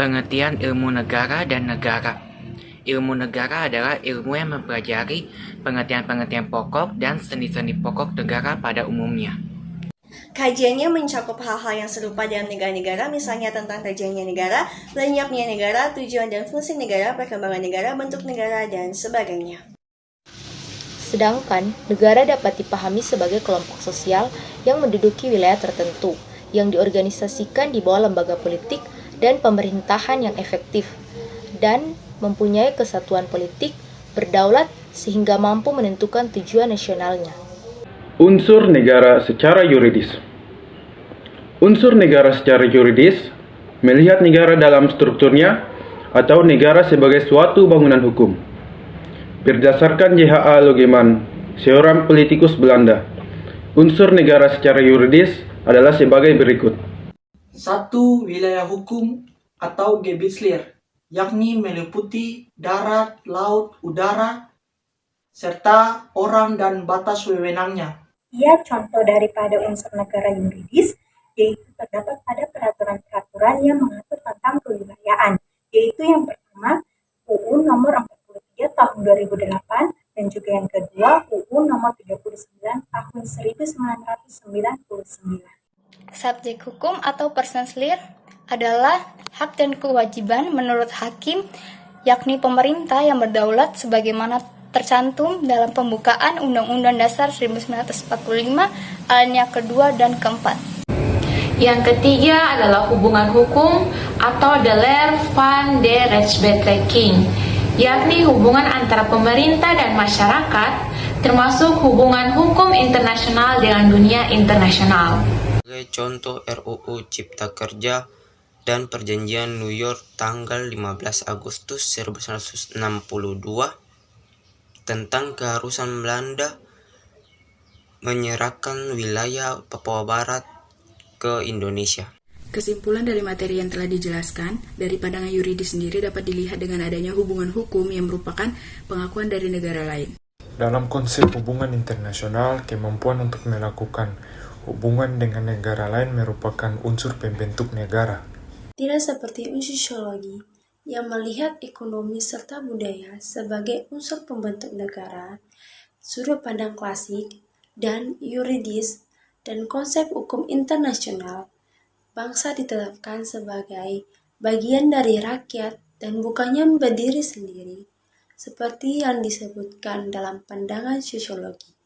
Pengertian ilmu negara dan negara. Ilmu negara adalah ilmu yang mempelajari pengertian-pengertian pokok dan seni-seni pokok negara pada umumnya. Kajiannya mencakup hal-hal yang serupa dalam negara-negara, misalnya tentang terjadinya negara, lenyapnya negara, tujuan dan fungsi negara, perkembangan negara, bentuk negara, dan sebagainya. Sedangkan, negara dapat dipahami sebagai kelompok sosial yang menduduki wilayah tertentu, yang diorganisasikan di bawah lembaga politik dan pemerintahan yang efektif, dan mempunyai kesatuan politik, berdaulat, sehingga mampu menentukan tujuan nasionalnya. Unsur negara secara yuridis. Unsur negara secara yuridis melihat negara dalam strukturnya atau negara sebagai suatu bangunan hukum. Berdasarkan J.H.A. Logeman, seorang politikus Belanda, unsur negara secara yuridis adalah sebagai berikut. 1. Wilayah hukum atau Gebetsleer, yakni meliputi darat, laut, udara, serta orang dan batas wewenangnya. Ia contoh daripada unsur negara yuridis, yaitu terdapat pada peraturan-peraturan yang mengatur tentang kewilayahan, yaitu yang pertama UU nomor 43 tahun 2008 dan juga yang kedua UU nomor 39 tahun 1999. Subjek hukum atau persensleer adalah hak dan kewajiban menurut hakim, yakni pemerintah yang berdaulat sebagaimana tercantum dalam pembukaan Undang-Undang Dasar 1945 alinea kedua dan keempat. Yang ketiga adalah hubungan hukum atau de leer van de rechtsbetrekking, yakni hubungan antara pemerintah dan masyarakat, termasuk hubungan hukum internasional dengan dunia internasional. Sebagai contoh RUU Cipta Kerja dan Perjanjian New York tanggal 15 Agustus 1962 tentang keharusan Belanda menyerahkan wilayah Papua Barat ke Indonesia. Kesimpulan dari materi yang telah dijelaskan, dari pandangan yuridis sendiri dapat dilihat dengan adanya hubungan hukum yang merupakan pengakuan dari negara lain. Dalam konsep hubungan internasional, kemampuan untuk melakukan hubungan dengan negara lain merupakan unsur pembentuk negara. Tidak seperti unsur sosiologi yang melihat ekonomi serta budaya sebagai unsur pembentuk negara, sudut pandang klasik dan yuridis dan konsep hukum internasional, bangsa ditetapkan sebagai bagian dari rakyat dan bukannya berdiri sendiri, seperti yang disebutkan dalam pandangan sosiologi.